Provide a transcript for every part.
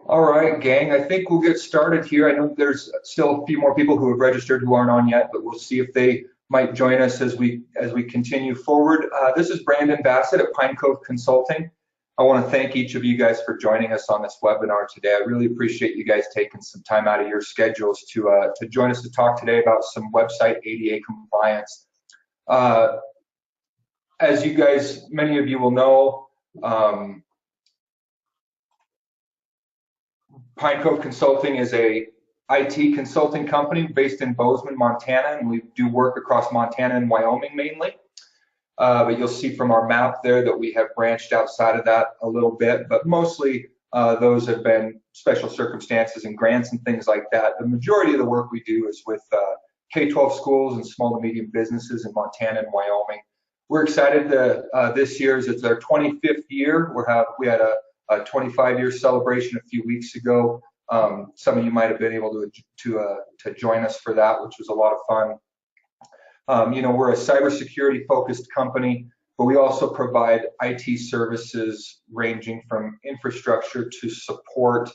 All right, gang, I think we'll get started here. I know there's still a few more people who have registered who aren't on yet, but we'll see if they might join us as we continue forward. This is Brandon Bassett at Pine Cove Consulting. I want to thank each of you guys for joining us on this webinar today. I really appreciate you guys taking some time out of your schedules to join us to talk today about some website ADA compliance. As you guys, many of you will know, Pine Cove Consulting is a IT consulting company based in Bozeman, Montana, and we do work across Montana and Wyoming mainly. But you'll see from our map there that we have branched outside of that a little bit, but mostly those have been special circumstances and grants and things like that. The majority of the work we do is with K-12 schools and small to medium businesses in Montana and Wyoming. We're excited that this year it's our 25th year. We had a 25-year celebration a few weeks ago. Some of you might have been able to join us for that, which was a lot of fun. You know, we're a cybersecurity focused company, but we also provide IT services ranging from infrastructure to support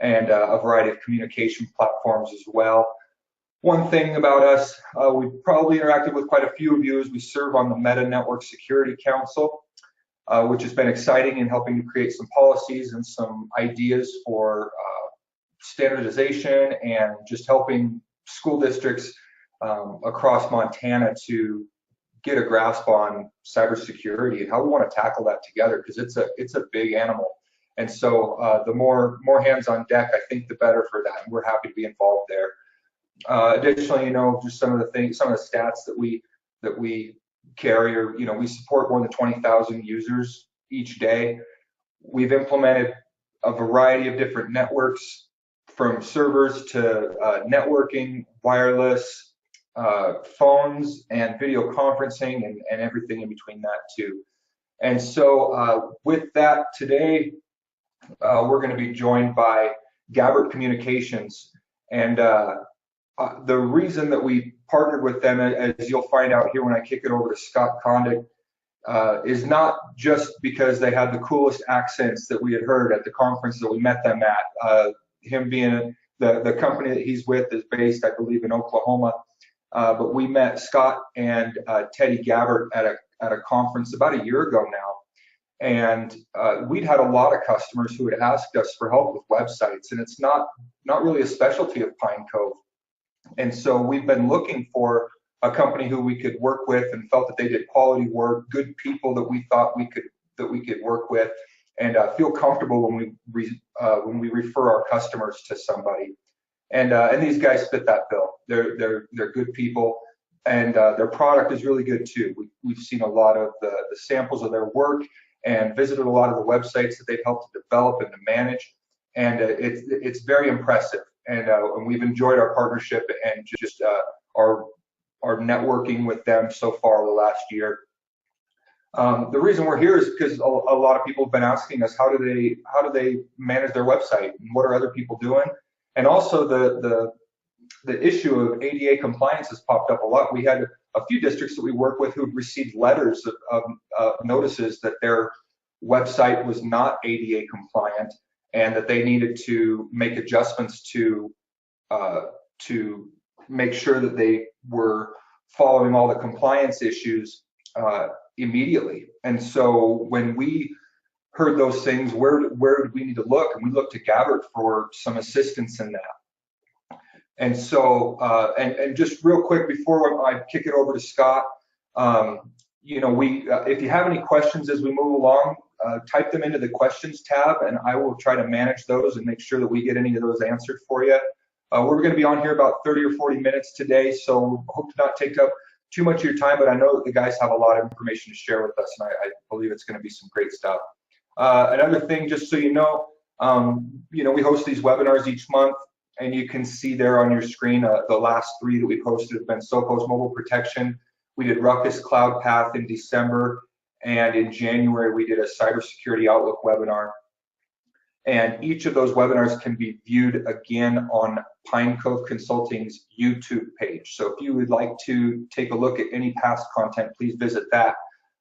and a variety of communication platforms as well. One thing about us, we've probably interacted with quite a few of you, is we serve on the Meta Network Security Council, which has been exciting in helping to create some policies and some ideas for standardization and just helping school districts across Montana to get a grasp on cybersecurity and how we want to tackle that together, because it's a big animal. And so the more hands on deck, I think the better for that. And we're happy to be involved there. Additionally, you know, just some of the stats that we carry, or, you know, we support more than 20,000 users each day. We've implemented a variety of different networks, from servers to networking, wireless, phones, and video conferencing, and everything in between that too. And so with that today, we're going to be joined by Gabbert Communications. And the reason that we partnered with them, as you'll find out here when I kick it over to Scott Condick, is not just because they had the coolest accents that we had heard at the conference that we met them at. Him being the company that he's with is based, I believe, in Oklahoma. But we met Scott and Teddy Gabbert at a conference about a year ago now. And we'd had a lot of customers who had asked us for help with websites, and it's not really a specialty of Pine Cove. And so we've been looking for a company who we could work with and felt that they did quality work, good people that we thought we could work with, and feel comfortable when we refer our customers to somebody. And these guys fit that bill. They're good people, and their product is really good too. We've seen a lot of the samples of their work and visited a lot of the websites that they've helped to develop and to manage, and it's very impressive. And we've enjoyed our partnership and just our networking with them so far the last year. The reason we're here is because a lot of people have been asking us, how do they manage their website, and what are other people doing? And also the issue of ADA compliance has popped up a lot. We had a few districts that we work with who have received letters of notices that their website was not ADA compliant, and that they needed to make adjustments to make sure that they were following all the compliance issues immediately. And so when we heard those things, where did we need to look? And we looked to Gabbert for some assistance in that. And so, and just real quick before I kick it over to Scott, you know, if you have any questions as we move along, type them into the questions tab, and I will try to manage those and make sure that we get any of those answered for you. We're going to be on here about 30 or 40 minutes today, so hope to not take up too much of your time, but I know that the guys have a lot of information to share with us, and I believe it's going to be some great stuff. Another thing, just so you know, we host these webinars each month, and you can see there on your screen the last 3 that we posted have been Sophos Mobile Protection. We did Ruckus Cloud Path in December, and in January we did a Cybersecurity Outlook webinar. And each of those webinars can be viewed again on Pine Cove Consulting's YouTube page. So if you would like to take a look at any past content, please visit that.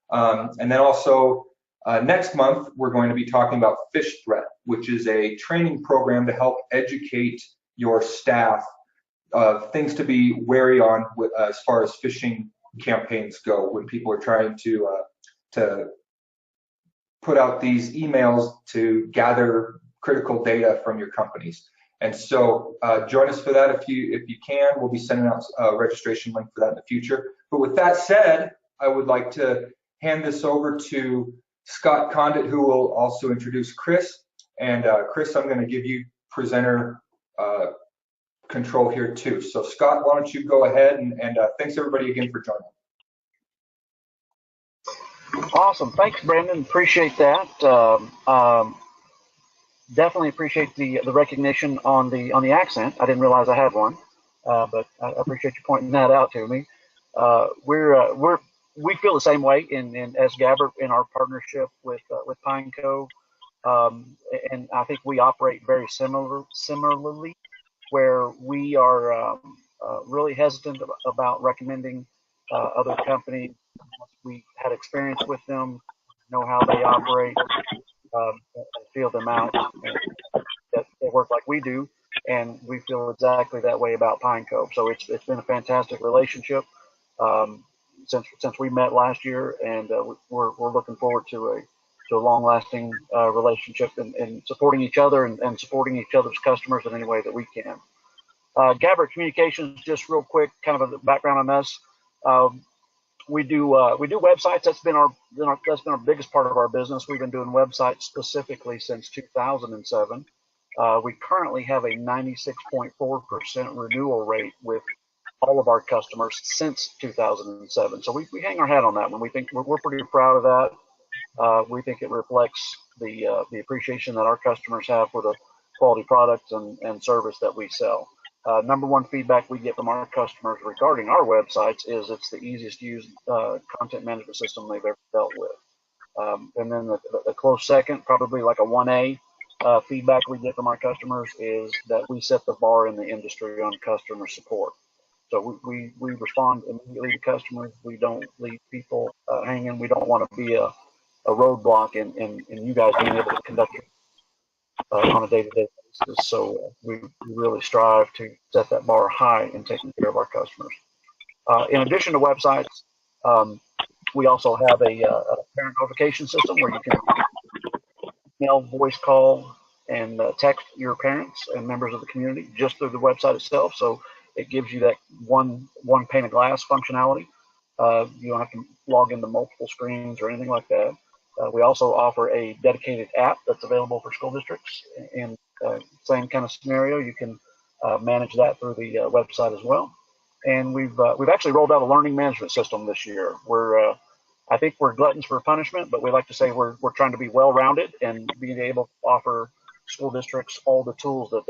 And then also, Next month, we're going to be talking about Fish Threat, which is a training program to help educate your staff things to be wary on as far as phishing campaigns go when people are trying to put out these emails to gather critical data from your companies. And so join us for that if you can. We'll be sending out a registration link for that in the future. But with that said, I would like to hand this over to Scott Condit, who will also introduce Chris. And Chris, I'm going to give you presenter control here too. So Scott, why don't you go ahead and thanks everybody again for joining. Awesome. Thanks, Brandon. Appreciate that. Definitely appreciate the recognition on the accent. I didn't realize I had one, but I appreciate you pointing that out to me. We feel the same way in as Gabbert in our partnership with Pine Cove, and I think we operate very similarly, where we are really hesitant about recommending other companies. We had experience with them, know how they operate, feel them out, that they work like we do, and we feel exactly that way about Pine Cove. So it's been a fantastic relationship since we met last year, and we're looking forward to a long-lasting relationship and supporting each other and supporting each other's customers in any way that we can. Gabbert Communications, just real quick, kind of a background on us. We do websites. That's been our biggest part of our business. We've been doing websites specifically since 2007. We currently have a 96.4% renewal rate with all of our customers since 2007. So we hang our hat on that one. We think we're pretty proud of that. We think it reflects the appreciation that our customers have for the quality products and service that we sell. Number one feedback we get from our customers regarding our websites is it's the easiest to use content management system they've ever dealt with. And then the close second, probably like a 1A feedback we get from our customers is that we set the bar in the industry on customer support. So we respond immediately to customers. We don't leave people hanging. We don't want to be a roadblock in you guys being able to conduct on a day-to-day basis. So we really strive to set that bar high in taking care of our customers. In addition to websites, we also have a parent notification system where you can email, voice call, and text your parents and members of the community just through the website itself. So it gives you that one pane of glass functionality. You don't have to log into multiple screens or anything like that. We also offer a dedicated app that's available for school districts. In same kind of scenario, you can manage that through the website as well. And we've actually rolled out a learning management system this year. I think we're gluttons for punishment, but we like to say we're trying to be well-rounded and being able to offer school districts all the tools that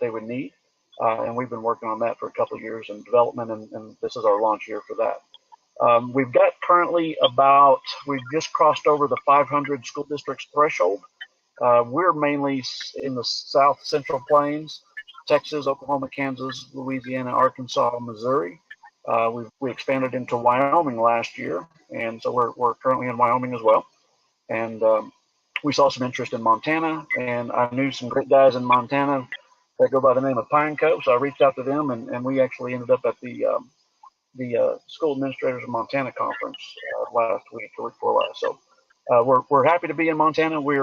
they would need. And we've been working on that for a couple of years in development, and this is our launch year for that. We've got currently we've just crossed over the 500 school districts threshold. We're mainly in the South Central Plains, Texas, Oklahoma, Kansas, Louisiana, Arkansas, Missouri. We expanded into Wyoming last year, and so we're currently in Wyoming as well. And we saw some interest in Montana, and I knew some great guys in Montana that go by the name of Pine Cove, so I reached out to them, and we actually ended up at the School Administrators of Montana conference last week or week before last. So we're happy to be in Montana. We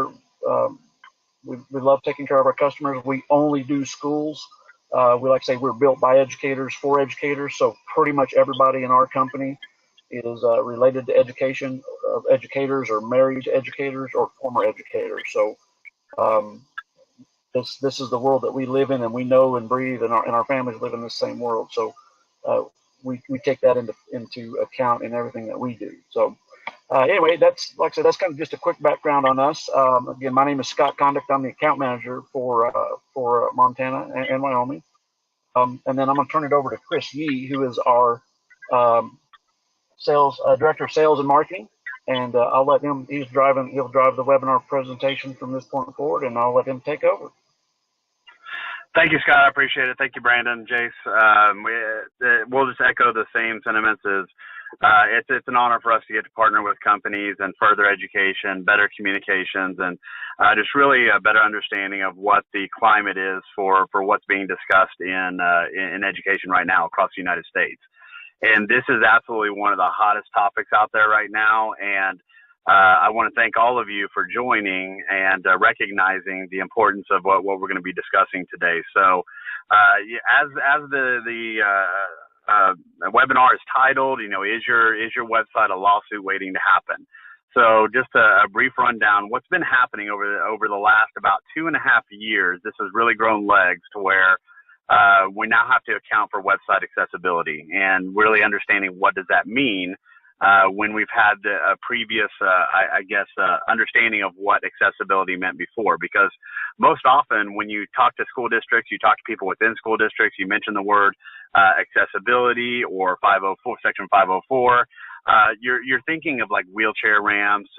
love taking care of our customers. We only do schools. We like to say we're built by educators for educators. So pretty much everybody in our company is related to education, educators or married to educators or former educators. So this is the world that we live in, and we know and breathe, and our families live in the same world. So we take that into account in everything that we do. So anyway, that's, like I said, that's kind of just a quick background on us. Again, my name is Scott Conduct. I'm the account manager for Montana and Wyoming. And then I'm going to turn it over to Chris Yee, who is our director of sales and marketing. And I'll let him. He'll drive the webinar presentation from this point forward, and I'll let him take over. Thank you, Scott. I appreciate it. Thank you, Brandon, Jace. We'll just echo the same sentiments as It's an honor for us to get to partner with companies and further education, better communications, and just really a better understanding of what the climate is for what's being discussed in education right now across the United States. And this is absolutely one of the hottest topics out there right now. And I want to thank all of you for joining and recognizing the importance of what we're going to be discussing today. So, as the webinar is titled, is your website a lawsuit waiting to happen? So, just a brief rundown. What's been happening over the last about 2.5 years? This has really grown legs to where we now have to account for website accessibility and really understanding what does that mean. When we've had a previous, understanding of what accessibility meant before. Because most often when you talk to school districts, you talk to people within school districts, you mention the word accessibility or Section 504. You're thinking of like wheelchair ramps,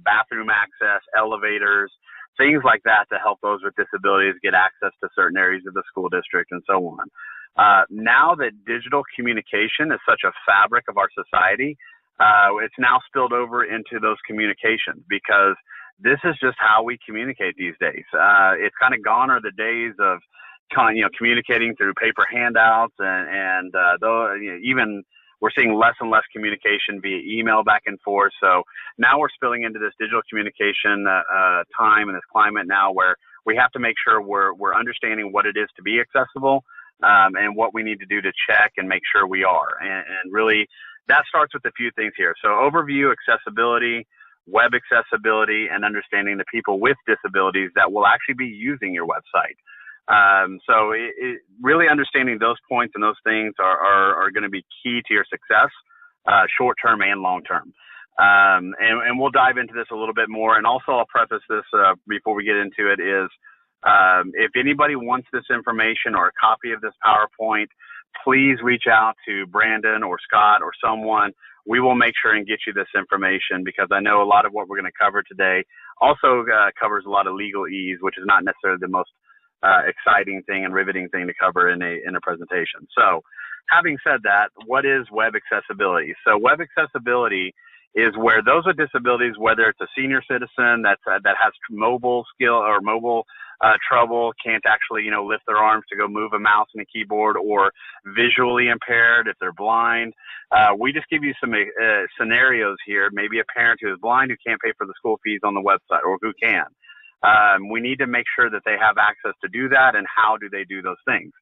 bathroom access, elevators, things like that to help those with disabilities get access to certain areas of the school district and so on. Now that digital communication is such a fabric of our society, it's now spilled over into those communications because this is just how we communicate these days. It's kind of gone are the days of communicating through paper handouts and even we're seeing less and less communication via email back and forth. So now we're spilling into this digital communication time and this climate now where we have to make sure we're understanding what it is to be accessible. And what we need to do to check and make sure we are. And really, that starts with a few things here. So overview, accessibility, web accessibility, and understanding the people with disabilities that will actually be using your website. So really understanding those points and those things are going to be key to your success, short-term and long-term. And we'll dive into this a little bit more. And also I'll preface this before we get into it is, if anybody wants this information or a copy of this PowerPoint, please reach out to Brandon or Scott or someone. We will make sure and get you this information because I know a lot of what we're going to cover today also covers a lot of legalese, which is not necessarily the most exciting thing and riveting thing to cover in a presentation. So having said that, what is web accessibility? So web accessibility is where those with disabilities, whether it's a senior citizen that has mobile skill or mobile trouble, can't actually, lift their arms to go move a mouse and a keyboard, or visually impaired if they're blind. We just give you some scenarios here. Maybe a parent who is blind who can't pay for the school fees on the website, or who can. We need to make sure that they have access to do that, and how do they do those things?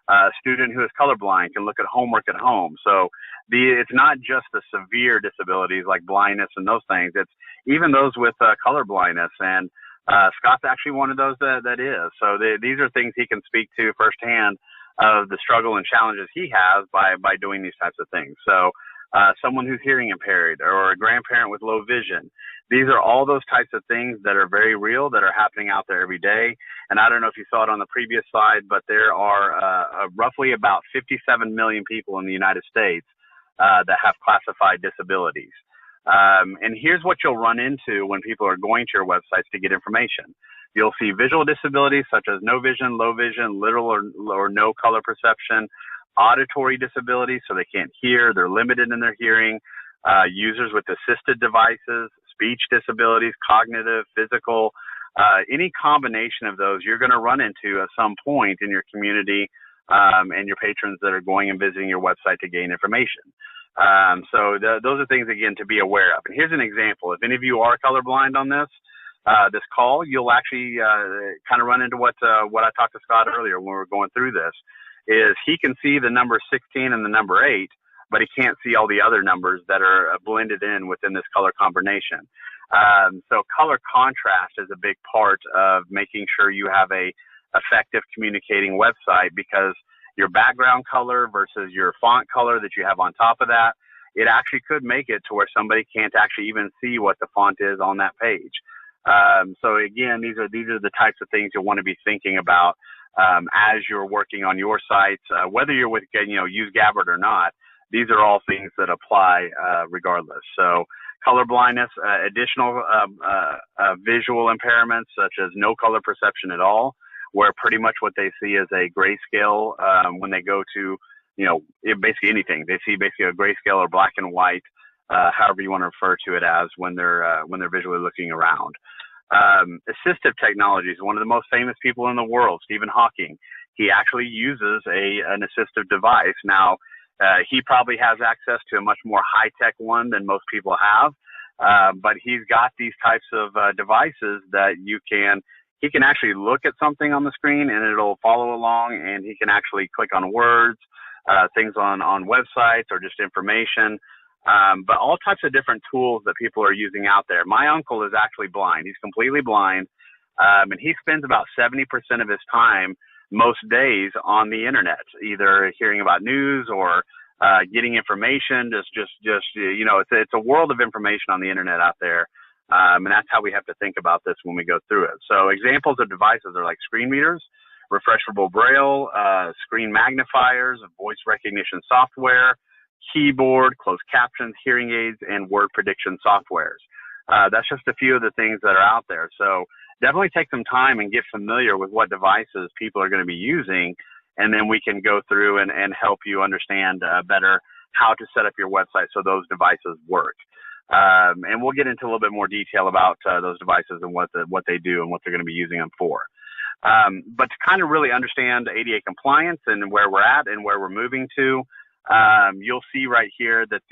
A student who is colorblind can look at homework at home. So it's not just the severe disabilities like blindness and those things. It's even those with color blindness. And Scott's actually one of those that is. So these are things he can speak to firsthand of the struggle and challenges he has by doing these types of things. So someone who's hearing impaired or a grandparent with low vision. These are all those types of things that are very real, that are happening out there every day. And I don't know if you saw it on the previous slide, but there are roughly about 57 million people in the United States that have classified disabilities. And here's what you'll run into when people are going to your websites to get information. You'll see visual disabilities such as no vision, low vision, little or no color perception, auditory disabilities, so they can't hear, they're limited in their hearing, users with assisted devices, speech disabilities, cognitive, physical, any combination of those you're going to run into at some point in your community and your patrons that are going and visiting your website to gain information. So those are things, again, to be aware of. And here's an example. If any of you are colorblind on this call, you'll actually kind of run into what I talked to Scott earlier when we were going through this, is he can see the number 16 and the number 8, but he can't see all the other numbers that are blended in within this color combination. So color contrast is a big part of making sure you have a effective communicating website, because your background color versus your font color that you have on top of that, it actually could make it to where somebody can't actually even see what the font is on that page. So again, these are the types of things you'll want to be thinking about as you're working on your sites, whether you're with use Gabbard or not. These are all things that apply regardless. So color blindness, additional visual impairments such as no color perception at all, where pretty much what they see is a grayscale when they go to basically anything. They see basically a grayscale or black and white, however you want to refer to it as when they're visually looking around. Assistive technologies. One of the most famous people in the world, Stephen Hawking, he actually uses an assistive device. Now, he probably has access to a much more high-tech one than most people have, but he's got these types of devices that he can actually look at something on the screen and it'll follow along, and he can actually click on words, things on websites or just information, but all types of different tools that people are using out there. My uncle is actually blind. He's completely blind, and he spends about 70% of his time most days on the internet, either hearing about news or getting information. It's a world of information on the internet out there, and that's how we have to think about this when we go through it. So examples of devices are like screen readers, refreshable braille, screen magnifiers, voice recognition software, keyboard, closed captions, hearing aids, and word prediction softwares. That's just a few of the things that are out there. So definitely take some time and get familiar with what devices people are going to be using, and then we can go through and help you understand better how to set up your website so those devices work. And we'll get into a little bit more detail about those devices and what they do and what they're going to be using them for. But to kind of really understand ADA compliance and where we're at and where we're moving to, you'll see right here that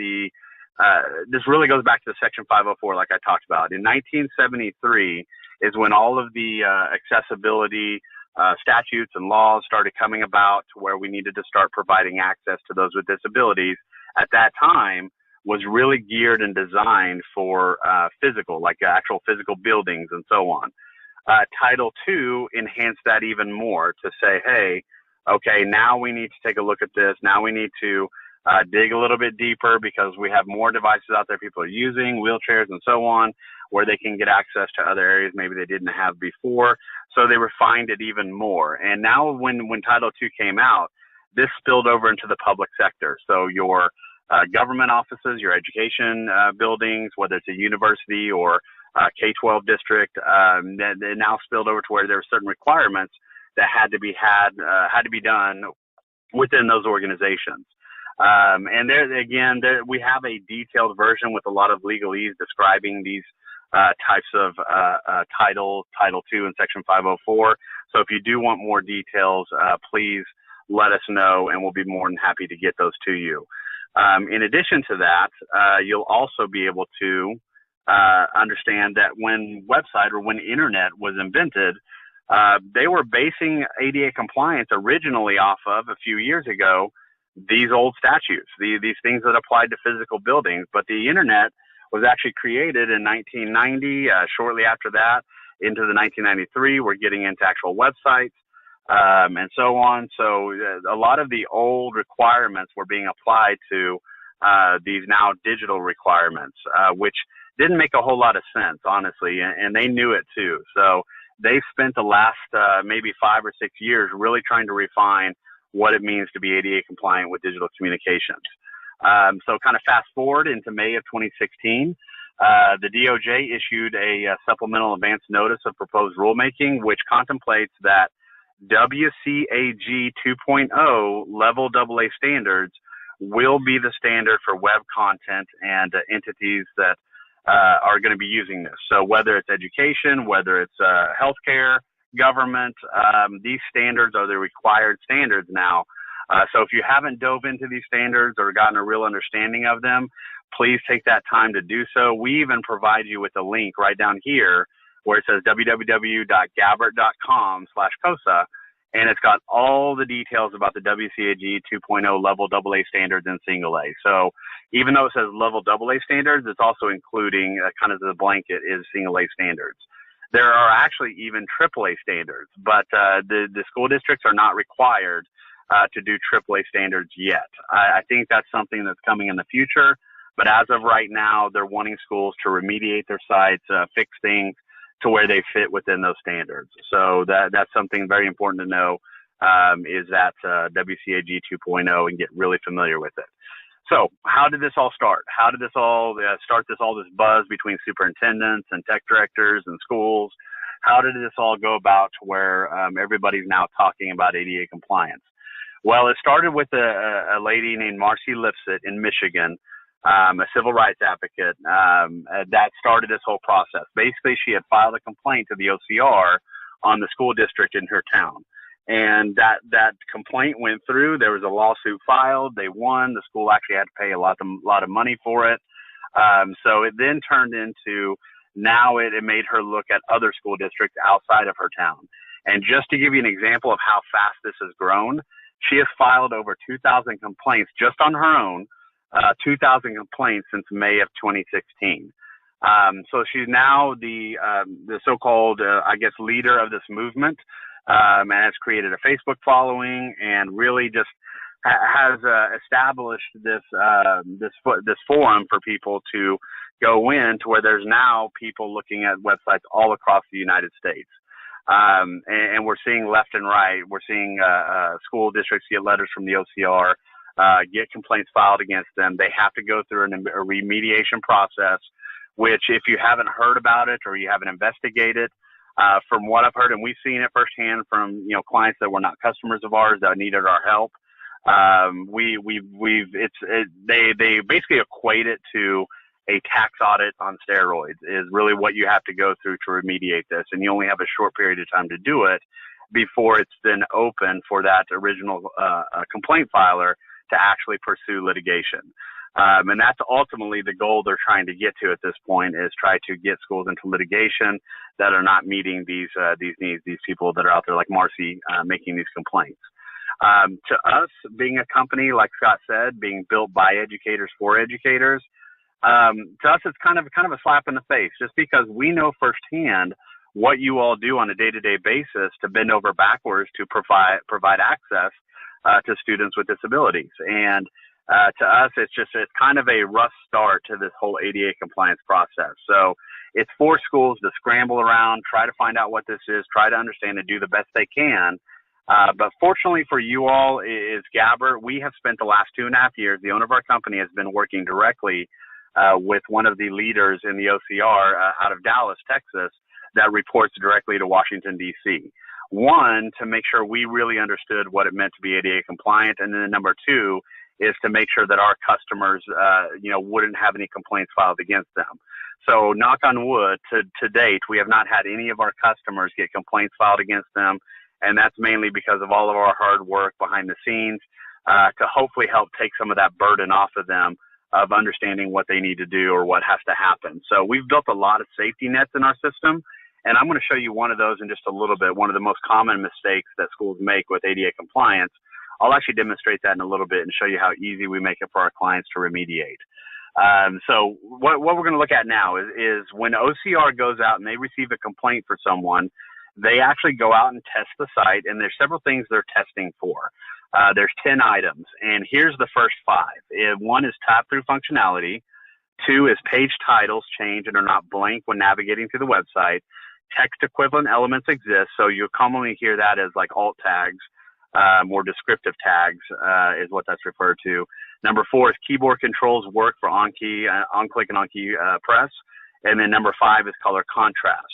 this really goes back to the Section 504, like I talked about. In 1973 is when all of the accessibility statutes and laws started coming about, to where we needed to start providing access to those with disabilities. At that time, was really geared and designed for physical, like actual physical buildings and so on. Title II enhanced that even more to say, hey, okay, now we need to take a look at this. Now we need to dig a little bit deeper, because we have more devices out there people are using, wheelchairs and so on, where they can get access to other areas maybe they didn't have before. So they refined it even more. And now when Title II came out, this spilled over into the public sector. So your government offices, your education buildings, whether it's a university or K-12 district, they now spilled over to where there were certain requirements that had to be done within those organizations. And we have a detailed version with a lot of legalese describing these types of Title II and Section 504. So if you do want more details, please let us know, and we'll be more than happy to get those to you. In addition to that, you'll also be able to understand that when internet was invented, they were basing ADA compliance originally off of, a few years ago, these old statutes, these things that applied to physical buildings. But the internet was actually created in 1990. Shortly after that, into the 1993, we're getting into actual websites and so on. So a lot of the old requirements were being applied to these now digital requirements, which didn't make a whole lot of sense, honestly, and they knew it too. So they spent the last maybe 5 or 6 years really trying to refine what it means to be ADA compliant with digital communications. So kind of fast forward into May of 2016, the DOJ issued a supplemental advance notice of proposed rulemaking, which contemplates that WCAG 2.0 level AA standards will be the standard for web content and entities that are going to be using this. So whether it's education, whether it's healthcare, government, these standards are the required standards now. So if you haven't dove into these standards or gotten a real understanding of them, please take that time to do so. We even provide you with a link right down here where it says www.gabbert.com/COSA, and it's got all the details about the WCAG 2.0 level AA standards in single A. So even though it says level AA standards, it's also including kind of the blanket is single A standards. There are actually even AAA standards, but the school districts are not required to do AAA standards yet. I think that's something that's coming in the future, but as of right now, they're wanting schools to remediate their sites, fix things to where they fit within those standards. So that's something very important to know, is that WCAG 2.0, and get really familiar with it. So how did this all start? How did this all start all this buzz between superintendents and tech directors and schools? How did this all go about to where everybody's now talking about ADA compliance? Well, it started with a lady named Marcy Lipset in Michigan, a civil rights advocate, that started this whole process. Basically, she had filed a complaint to the OCR on the school district in her town. And that complaint went through. There was a lawsuit filed. They won. The school actually had to pay a lot of money for it. So it then turned into, now it made her look at other school districts outside of her town. And just to give you an example of how fast this has grown, she has filed over 2,000 complaints just on her own, 2,000 complaints since May of 2016. So she's now the so-called, I guess, leader of this movement, and has created a Facebook following, and really just has established this forum for people to go in, to where there's now people looking at websites all across the United States. And we're seeing left and right. We're seeing school districts get letters from the OCR, get complaints filed against them. They have to go through a remediation process, which, if you haven't heard about it or you haven't investigated, from what I've heard, and we've seen it firsthand from clients that were not customers of ours that needed our help, they basically equate it to a tax audit on steroids is really what you have to go through to remediate this. And you only have a short period of time to do it before it's then open for that original complaint filer to actually pursue litigation. And that's ultimately the goal they're trying to get to at this point, is try to get schools into litigation that are not meeting these needs, these people that are out there like Marcy making these complaints. To us, being a company, like Scott said, being built by educators for educators, to us, it's kind of a slap in the face, just because we know firsthand what you all do on a day-to-day basis to bend over backwards to provide access to students with disabilities. And to us, it's kind of a rough start to this whole ADA compliance process. So it's for schools to scramble around, try to find out what this is, try to understand and do the best they can. But fortunately for you all is Gabbert, we have spent the last 2.5 years, the owner of our company has been working directly with one of the leaders in the OCR out of Dallas, Texas, that reports directly to Washington, D.C. One, to make sure we really understood what it meant to be ADA compliant. And then number two is to make sure that our customers, wouldn't have any complaints filed against them. So knock on wood, to date, we have not had any of our customers get complaints filed against them. And that's mainly because of all of our hard work behind the scenes to hopefully help take some of that burden off of them of understanding what they need to do or what has to happen. So we've built a lot of safety nets in our system, and I'm going to show you one of those in just a little bit, one of the most common mistakes that schools make with ADA compliance. I'll actually demonstrate that in a little bit and show you how easy we make it for our clients to remediate. So what we're going to look at now is when OCR goes out and they receive a complaint for someone, they actually go out and test the site, and there's several things they're testing for. There's 10 items, and here's the first 5. One is tap-through functionality. 2 is page titles change and are not blank when navigating through the website. Text equivalent elements exist, so you'll commonly hear that as like alt tags, more descriptive tags is what that's referred to. Number 4 is keyboard controls work for on-click and on-key press. And then number 5 is color contrast.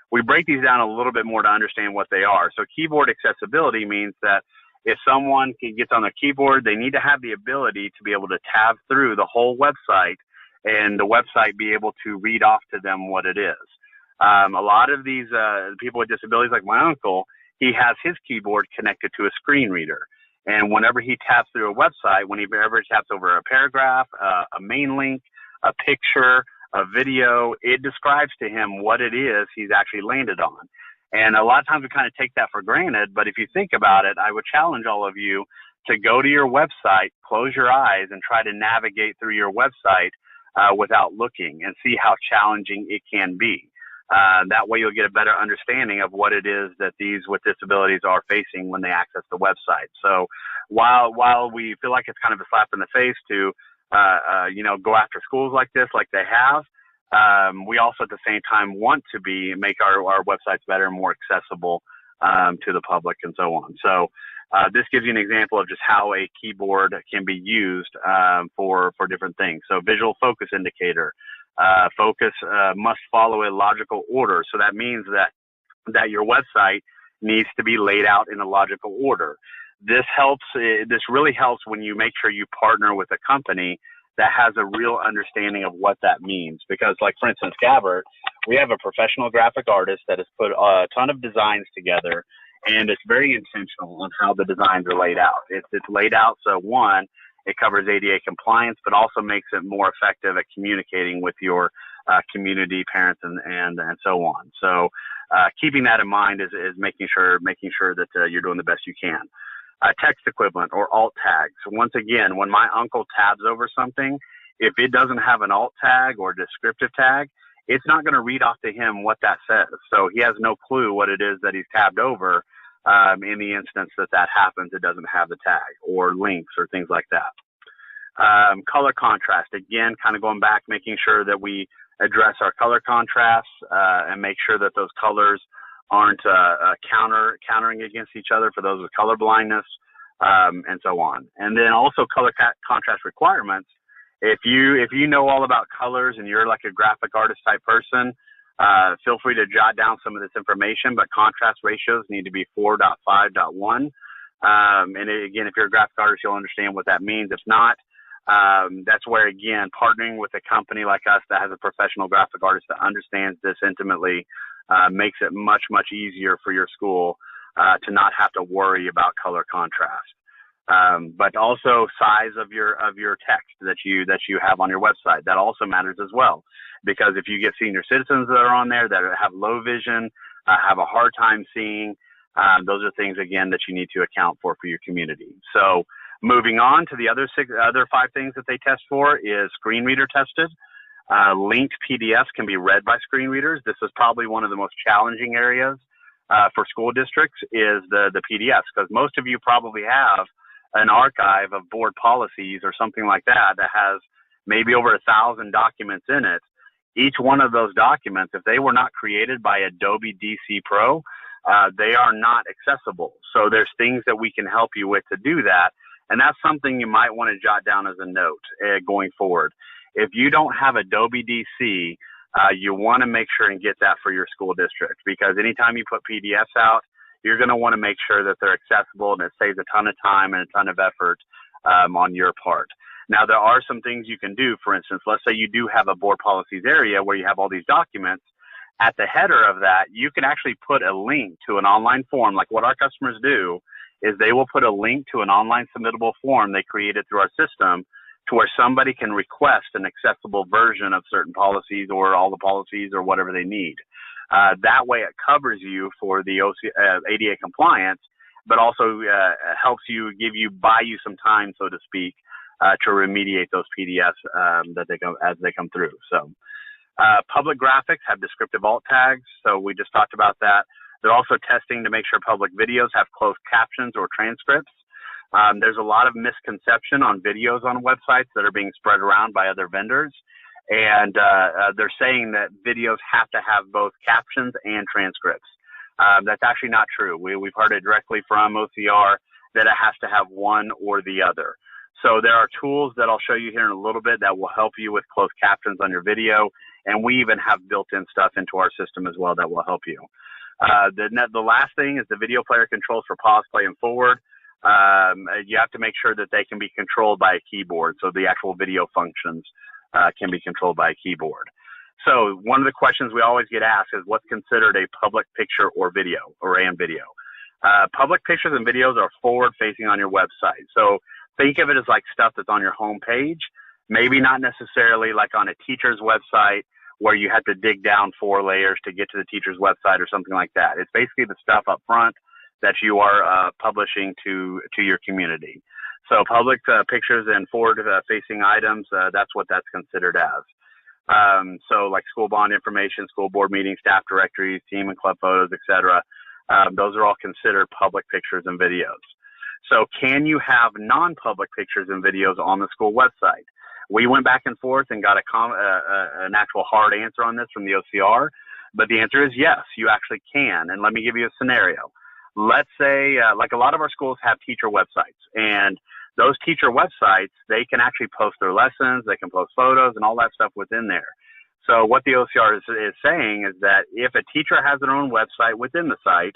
We break these down a little bit more to understand what they are. So keyboard accessibility means that if someone gets on their keyboard, they need to have the ability to be able to tab through the whole website and the website be able to read off to them what it is. A lot of these people with disabilities, like my uncle, he has his keyboard connected to a screen reader. And whenever he taps through a website, whenever he taps over a paragraph, a main link, a picture, a video, it describes to him what it is he's actually landed on. And a lot of times we kind of take that for granted, but if you think about it, I would challenge all of you to go to your website, close your eyes, and try to navigate through your website without looking, and see how challenging it can be. That way you'll get a better understanding of what it is that these with disabilities are facing when they access the website. So while we feel like it's kind of a slap in the face to go after schools like this, like they have, we also at the same time want to make our websites better and more accessible to the public and so on. So this gives you an example of just how a keyboard can be used for different things. So visual focus indicator, focus must follow a logical order. So that means that your website needs to be laid out in a logical order. This helps. This really helps when you make sure you partner with a company that has a real understanding of what that means. Because, like, for instance, Gabbert, we have a professional graphic artist that has put a ton of designs together, and it's very intentional on how the designs are laid out. It's laid out so, one, it covers ADA compliance, but also makes it more effective at communicating with your community, parents, and so on. So keeping that in mind is making sure that you're doing the best you can. Text equivalent or alt tags. Once again, when my uncle tabs over something, if it doesn't have an alt tag or descriptive tag, it's not going to read off to him what that says. So he has no clue what it is that he's tabbed over. In the instance that happens, it doesn't have the tag or links or things like that. Color contrast, again, kind of going back, making sure that we address our color contrasts and make sure that those colors aren't countering against each other for those with color blindness, and so on. And then also color contrast requirements. If you know all about colors and you're like a graphic artist type person, feel free to jot down some of this information, but contrast ratios need to be 4.5.1. And again, if you're a graphic artist, you'll understand what that means. If not, that's where, again, partnering with a company like us that has a professional graphic artist that understands this intimately makes it much, much easier for your school to not have to worry about color contrast. But also size of your text that you have on your website. That also matters as well, because if you get senior citizens that are on there that have low vision, have a hard time seeing, those are things, again, that you need to account for your community. So moving on to the other 5 things that they test for is screen reader tested. Linked PDFs can be read by screen readers. This is probably one of the most challenging areas for school districts is the PDFs, because most of you probably have an archive of board policies or something like that has maybe over 1,000 documents in it. Each one of those documents, if they were not created by Adobe DC Pro, they are not accessible. So there's things that we can help you with to do that. And that's something you might want to jot down as a note going forward. If you don't have Adobe DC, you want to make sure and get that for your school district, because anytime you put PDFs out, you're going to want to make sure that they're accessible, and it saves a ton of time and a ton of effort on your part. Now, there are some things you can do. For instance, let's say you do have a board policies area where you have all these documents. At the header of that, you can actually put a link to an online form. Like what our customers do is they will put a link to an online submittable form they created through our system to where somebody can request an accessible version of certain policies or all the policies or whatever they need. That way it covers you for the ADA compliance, but also helps you, buy you some time, so to speak, to remediate those PDFs as they come through. So public graphics have descriptive alt tags, so we just talked about that. They're also testing to make sure public videos have closed captions or transcripts. There's a lot of misconception on videos on websites that are being spread around by other vendors. And they're saying that videos have to have both captions and transcripts. That's actually not true. We've heard it directly from OCR that it has to have one or the other. So there are tools that I'll show you here in a little bit that will help you with closed captions on your video. And we even have built-in stuff into our system as well that will help you. The last thing is the video player controls for pause, play, and forward. You have to make sure that they can be controlled by a keyboard. So the actual video functions can be controlled by a keyboard. So one of the questions we always get asked is what's considered a public picture or video or and video. Public pictures and videos are forward facing on your website. So think of it as like stuff that's on your home page, maybe not necessarily like on a teacher's website where you have to dig down 4 layers to get to the teacher's website or something like that. It's basically the stuff up front that you are publishing to your community. So public pictures and forward-facing items, that's what that's considered as. So like school bond information, school board meetings, staff directories, team and club photos, etc. Those are all considered public pictures and videos. So can you have non-public pictures and videos on the school website? We went back and forth and got an actual hard answer on this from the OCR, but the answer is yes, you actually can. And let me give you a scenario. Let's say, like a lot of our schools have teacher websites, and those teacher websites, they can actually post their lessons, they can post photos and all that stuff within there. So what the OCR is saying is that if a teacher has their own website within the site,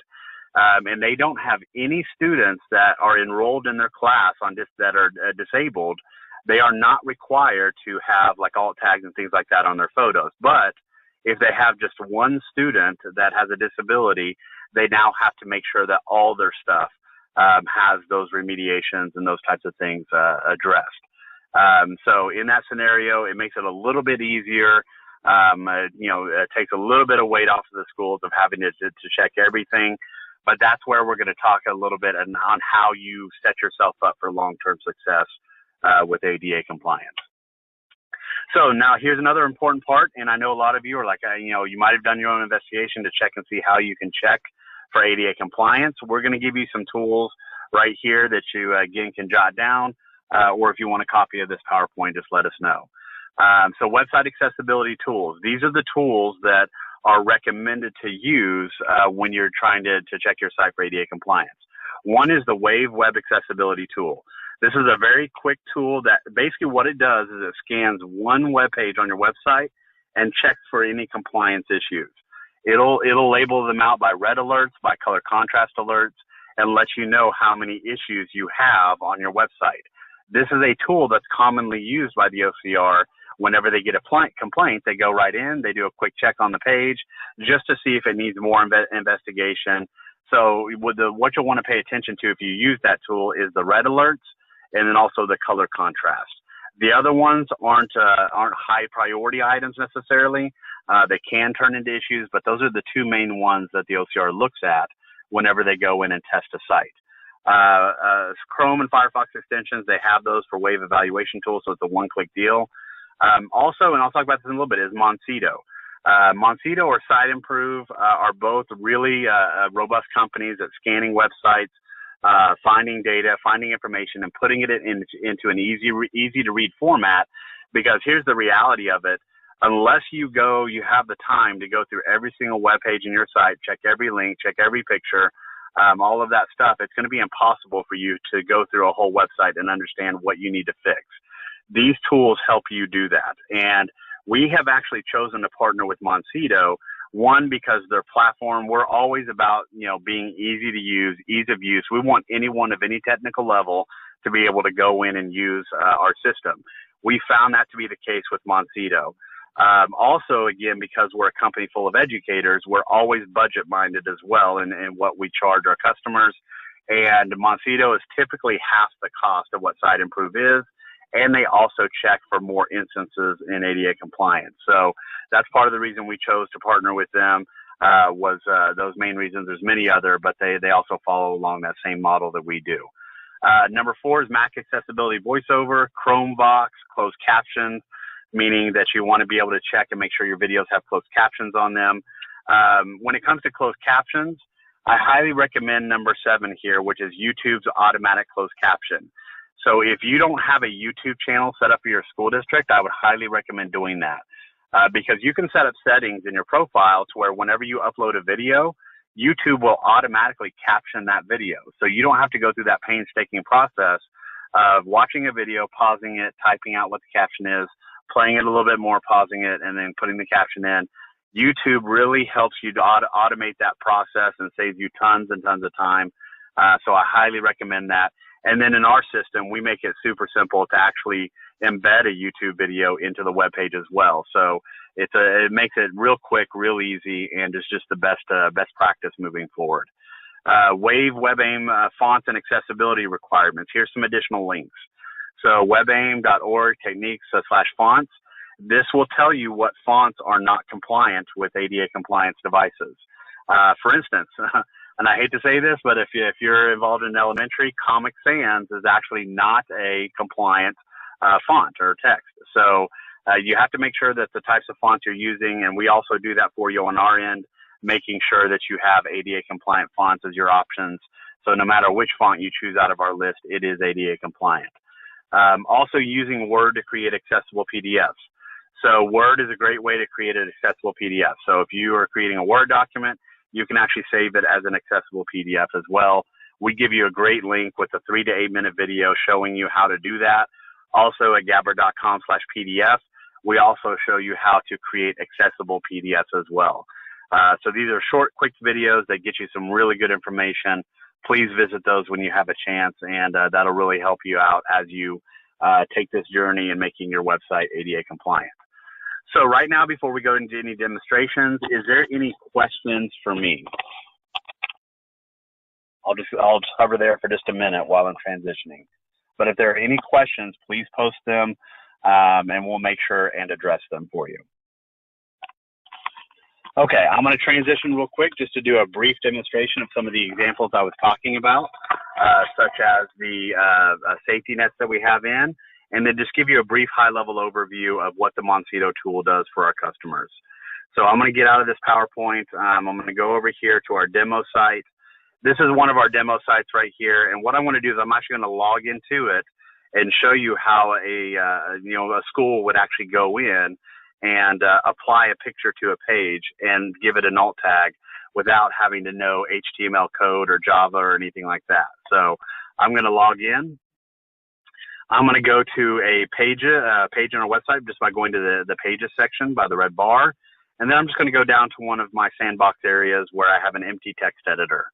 and they don't have any students that are enrolled in their class that are disabled, they are not required to have like alt tags and things like that on their photos. But if they have just one student that has a disability, they now have to make sure that all their stuff has those remediations and those types of things addressed. So in that scenario, it makes it a little bit easier. It takes a little bit of weight off of the schools of having to check everything. But that's where we're going to talk a little bit on how you set yourself up for long-term success with ADA compliance. So now here's another important part, and I know a lot of you are like, you might have done your own investigation to check and see how you can check for ADA compliance. We're going to give you some tools right here that you, again, can jot down, or if you want a copy of this PowerPoint, just let us know. So website accessibility tools. These are the tools that are recommended to use when you're trying to check your site for ADA compliance. One is the Wave Web Accessibility Tool. This is a very quick tool that basically what it does is it scans one web page on your website and checks for any compliance issues. It'll label them out by red alerts, by color contrast alerts, and let you know how many issues you have on your website. This is a tool that's commonly used by the OCR. Whenever they get a complaint, they go right in, they do a quick check on the page just to see if it needs more investigation. So what you'll want to pay attention to if you use that tool is the red alerts and then also the color contrast. The other ones aren't high priority items necessarily. They can turn into issues, but those are the two main ones that the OCR looks at whenever they go in and test a site. Chrome and Firefox extensions, they have those for Wave evaluation tools, so it's a one-click deal. Also, and I'll talk about this in a little bit, is Moncito. Moncito or SiteImprove are both really robust companies at scanning websites, finding data, finding information, and putting it into an easy to read format. Because here's the reality of it: unless you have the time to go through every single web page in your site, check every link, check every picture, all of that stuff, it's going to be impossible for you to go through a whole website and understand what you need to fix. These tools help you do that. And we have actually chosen to partner with Moncito, one, because their platform, we're always about, being easy to use, ease of use. We want anyone of any technical level to be able to go in and use our system. We found that to be the case with Moncito. Also, again, because we're a company full of educators, we're always budget minded as well in what we charge our customers. And Moncito is typically half the cost of what SiteImprove is. And they also check for more instances in ADA compliance. So that's part of the reason we chose to partner with them, was those main reasons. There's many other, but they also follow along that same model that we do. Number 4 is Mac Accessibility VoiceOver, Chromevox, closed captions, meaning that you want to be able to check and make sure your videos have closed captions on them. When it comes to closed captions, I highly recommend number 7 here, which is YouTube's automatic closed caption. So if you don't have a YouTube channel set up for your school district, I would highly recommend doing that, because you can set up settings in your profile to where whenever you upload a video, YouTube will automatically caption that video. So you don't have to go through that painstaking process of watching a video, pausing it, typing out what the caption is, playing it a little bit more, pausing it, and then putting the caption in. YouTube really helps you to automate that process and saves you tons and tons of time. So I highly recommend that. And then in our system, we make it super simple to actually embed a YouTube video into the web page as well. So it makes it real quick, real easy, and is just the best practice moving forward. Wave WebAIM fonts and accessibility requirements. Here's some additional links. So webaim.org techniques/fonts. This will tell you what fonts are not compliant with ADA compliance devices. For instance, and I hate to say this, but if you're involved in elementary, Comic Sans is actually not a compliant font or text. So you have to make sure that the types of fonts you're using, and we also do that for you on our end, making sure that you have ADA compliant fonts as your options. So no matter which font you choose out of our list, it is ADA compliant. Also using Word to create accessible PDFs. So Word is a great way to create an accessible PDF. So if you are creating a Word document, you can actually save it as an accessible PDF as well. We give you a great link with a 3 to 8 minute video showing you how to do that. Also at gabbard.com/PDF, we also show you how to create accessible PDFs as well. So these are short, quick videos that get you some really good information. Please visit those when you have a chance, and that'll really help you out as you take this journey in making your website ADA compliant. So right now, before we go into any demonstrations, is there any questions for me? I'll just hover there for just a minute while I'm transitioning. But if there are any questions, please post them, and we'll make sure and address them for you. Okay, I'm going to transition real quick just to do a brief demonstration of some of the examples I was talking about, such as the safety nets that we have in, and then just give you a brief high-level overview of what the Moncito tool does for our customers. So I'm going to get out of this PowerPoint. I'm going to go over here to our demo site. This is one of our demo sites right here, and what I want to do is I'm actually going to log into it and show you how a school would actually go in and apply a picture to a page and give it an alt tag without having to know HTML code or Java or anything like that. So I'm going to log in. I'm going to go to a page on our website just by going to the pages section by the red bar. And then I'm just going to go down to one of my sandbox areas where I have an empty text editor.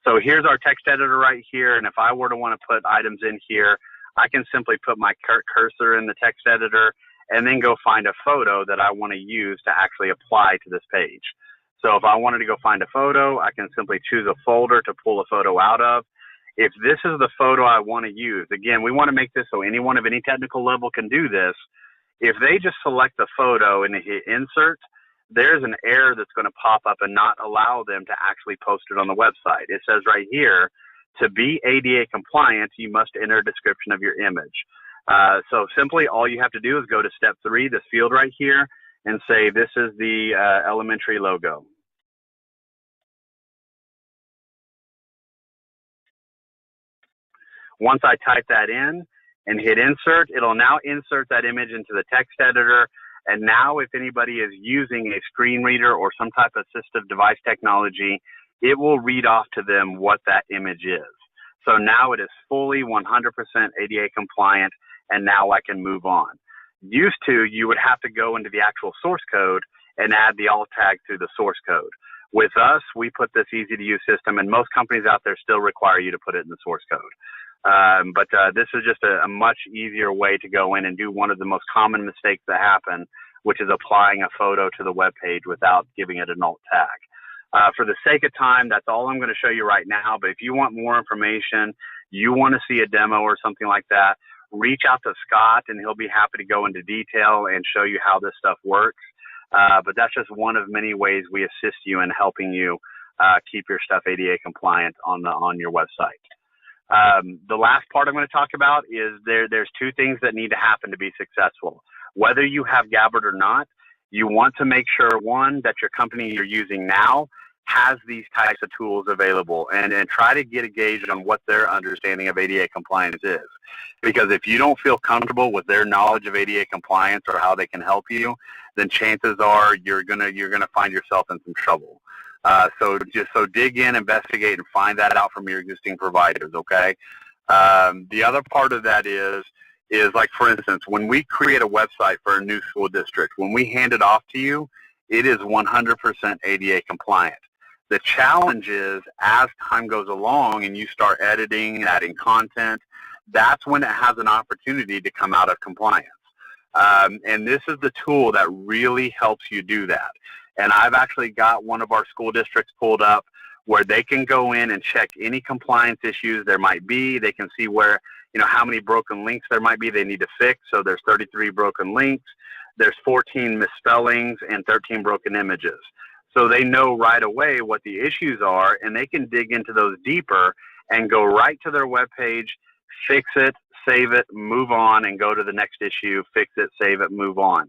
So here's our text editor right here. And if I were to want to put items in here, I can simply put my cursor in the text editor and then go find a photo that I want to use to actually apply to this page. So if I wanted to go find a photo, I can simply choose a folder to pull a photo out of. If this is the photo I want to use, again, we want to make this so anyone of any technical level can do this. If they just select the photo and hit insert, there's an error that's going to pop up and not allow them to actually post it on the website. It says right here, to be ADA compliant, you must enter a description of your image. So simply all you have to do is go to step 3, this field right here, and say this is the elementary logo. Once I type that in and hit insert, it'll now insert that image into the text editor. And now if anybody is using a screen reader or some type of assistive device technology, it will read off to them what that image is. So now it is fully 100% ADA compliant, and now I can move on. Used to, you would have to go into the actual source code and add the alt tag through the source code. With us, we put this easy to use system, and most companies out there still require you to put it in the source code. But this is just a much easier way to go in and do one of the most common mistakes that happen, which is applying a photo to the web page without giving it an alt tag. For the sake of time, that's all I'm going to show you right now. But if you want more information, you want to see a demo or something like that, reach out to Scott, and he'll be happy to go into detail and show you how this stuff works. But that's just one of many ways we assist you in helping you keep your stuff ADA compliant on your website. The last part I'm going to talk about is there's 2 things that need to happen to be successful. Whether you have Gabbard or not, you want to make sure, one, that your company you're using now has these types of tools available, and try to get a gauge on what their understanding of ADA compliance is. Because if you don't feel comfortable with their knowledge of ADA compliance or how they can help you, then chances are you're gonna find yourself in some trouble. So dig in, investigate, and find that out from your existing providers, okay? The other part of that is like, for instance, when we create a website for a new school district, when we hand it off to you, it is 100% ADA compliant. The challenge is, as time goes along and you start editing and adding content, that's when it has an opportunity to come out of compliance. And this is the tool that really helps you do that. And I've actually got one of our school districts pulled up where they can go in and check any compliance issues there might be. They can see where, how many broken links there might be they need to fix. So there's 33 broken links. There's 14 misspellings and 13 broken images. So they know right away what the issues are, and they can dig into those deeper and go right to their webpage, fix it, save it, move on, and go to the next issue, fix it, save it, move on.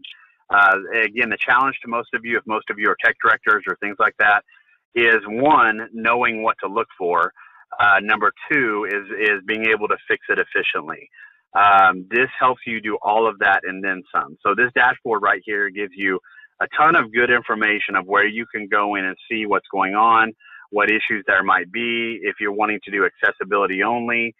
Again, the challenge to most of you, if most of you are tech directors or things like that, is, one, knowing what to look for. Number 2 is being able to fix it efficiently. This helps you do all of that and then some. So this dashboard right here gives you a ton of good information of where you can go in and see what's going on, what issues there might be, if you're wanting to do accessibility only,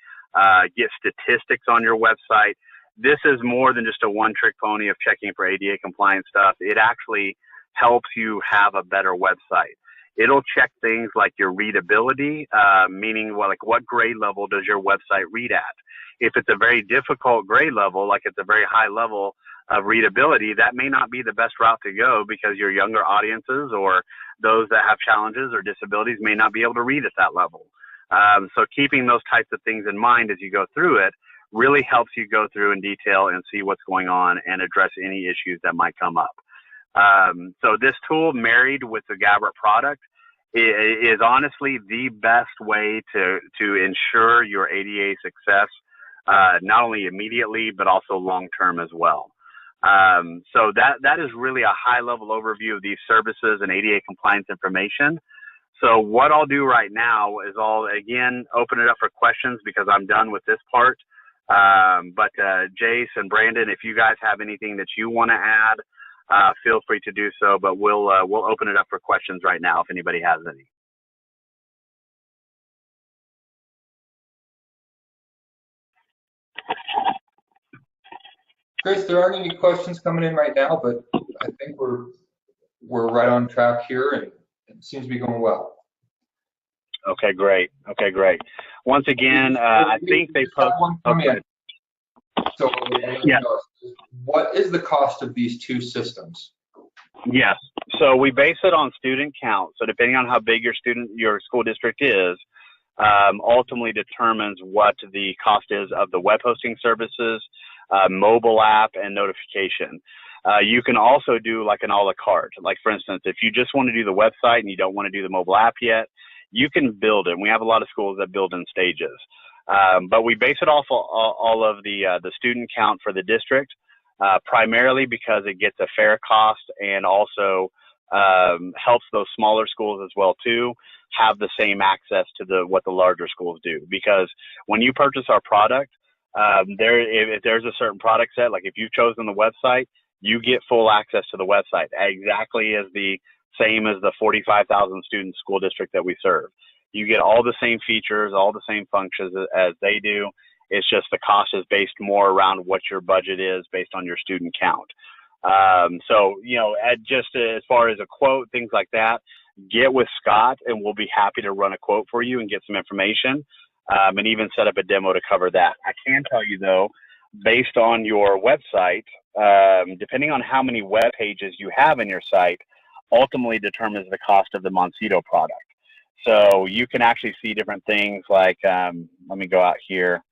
get statistics on your website. This is more than just a one-trick pony of checking for ADA compliance stuff. It actually helps you have a better website. It'll check things like your readability, meaning like what grade level does your website read at. If it's a very difficult grade level, like it's a very high level of readability, that may not be the best route to go because your younger audiences or those that have challenges or disabilities may not be able to read at that level. So keeping those types of things in mind as you go through it really helps you go through in detail and see what's going on and address any issues that might come up. So this tool married with the Gabbert product is honestly the best way to ensure your ADA success, not only immediately, but also long-term as well. So that is really a high-level overview of these services and ADA compliance information. So what I'll do right now is I'll, again, open it up for questions because I'm done with this part. But Jace and Brandon, if you guys have anything that you want to add, feel free to do so, but we'll open it up for questions right now if anybody has any. Grace, there aren't any questions coming in right now, but I think we're right on track here, and it seems to be going well. Okay, great. Okay, great. Once again, I think they post. Okay. So, yeah. What is the cost of these two systems? Yes. So we base it on student count. So depending on how big your school district is, ultimately determines what the cost is of the web hosting services, mobile app, and notification. You can also do like an a la carte. Like for instance, if you just want to do the website and you don't want to do the mobile app yet, you can build it. We have a lot of schools that build in stages. But we base it off all of the student count for the district, primarily because it gets a fair cost and also helps those smaller schools as well too have the same access to what the larger schools do. Because when you purchase our product, if there's a certain product set, like if you've chosen the website, you get full access to the website, exactly as the same as the 45,000 student school district that we serve. You get all the same features, all the same functions as they do. It's just the cost is based more around what your budget is based on your student count. So, just as far as a quote, things like that, get with Scott and we'll be happy to run a quote for you and get some information, and even set up a demo to cover that. I can tell you though, based on your website, depending on how many web pages you have in your site, ultimately determines the cost of the Moncito product. So you can actually see different things like, let me go out here.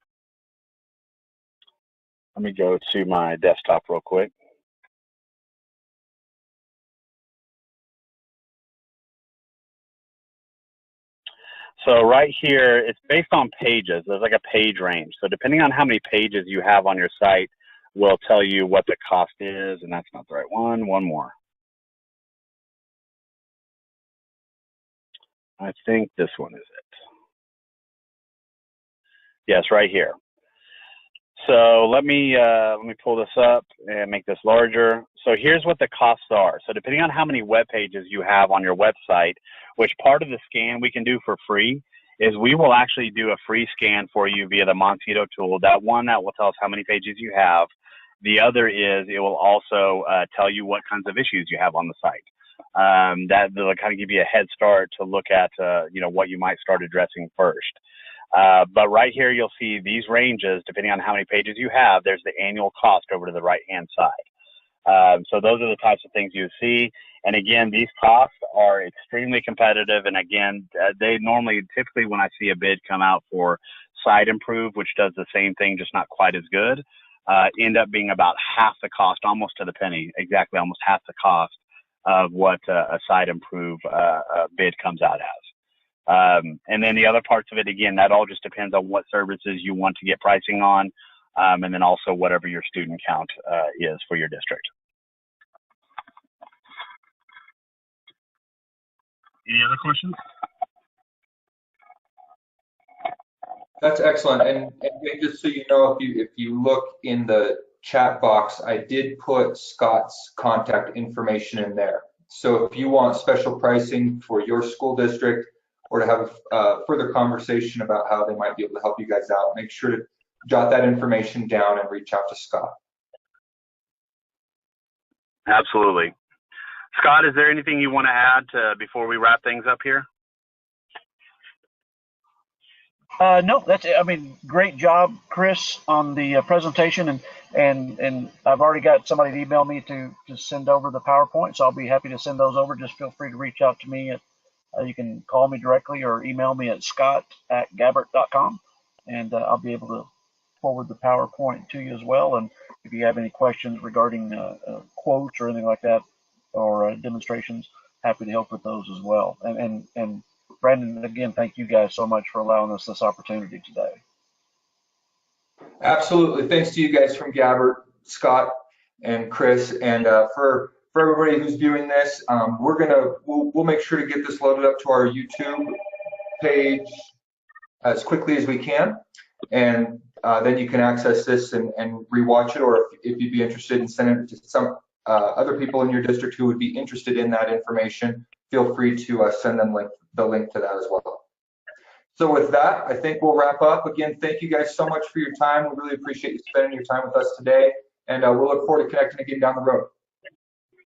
Let me go to my desktop real quick. So right here, it's based on pages. There's like a page range. So depending on how many pages you have on your site, will tell you what the cost is. And that's not the right one. One more. I think this one is it. Yes, right here. So let me pull this up and make this larger. So here's what the costs are. So depending on how many web pages you have on your website, which part of the scan we can do for free is we will actually do a free scan for you via the Moncito tool. That one that will tell us how many pages you have. The other is it will also tell you what kinds of issues you have on the site. That will kind of give you a head start to look at what you might start addressing first. But right here, you'll see these ranges, depending on how many pages you have, there's the annual cost over to the right-hand side. So those are the types of things you see. And again, these costs are extremely competitive. And again, they normally, typically when I see a bid come out for Site Improve, which does the same thing, just not quite as good, end up being about half the cost, almost to the penny, exactly almost half the cost of what a Site Improve bid comes out as. And then the other parts of it, again, that all just depends on what services you want to get pricing on, and then also whatever your student count is for your district. Any other questions? That's excellent. And just so you know, if you look in the chat box, I did put Scott's contact information in there. So if you want special pricing for your school district, or to have a further conversation about how they might be able to help you guys out, make sure to jot that information down and reach out to Scott. Absolutely. Scott, is there anything you want to add before we wrap things up here? No, that's it. I mean, great job, Chris, on the presentation, and I've already got somebody to email me to send over the PowerPoint, so I'll be happy to send those over. Just feel free to reach out to me. You can call me directly or email me at scott@gabbert.com, and I'll be able to forward the PowerPoint to you as well. And if you have any questions regarding quotes or anything like that, or demonstrations, happy to help with those as well. And Brandon, again, thank you guys so much for allowing us this opportunity today. Absolutely. Thanks to you guys from Gabbert, Scott and Chris, and for everybody who's viewing this, we'll make sure to get this loaded up to our YouTube page as quickly as we can, and then you can access this and rewatch it, or if you'd be interested in sending it to some other people in your district who would be interested in that information, feel free to send them the link to that as well. So with that, I think we'll wrap up. Again, thank you guys so much for your time. We really appreciate you spending your time with us today, and we'll look forward to connecting again down the road.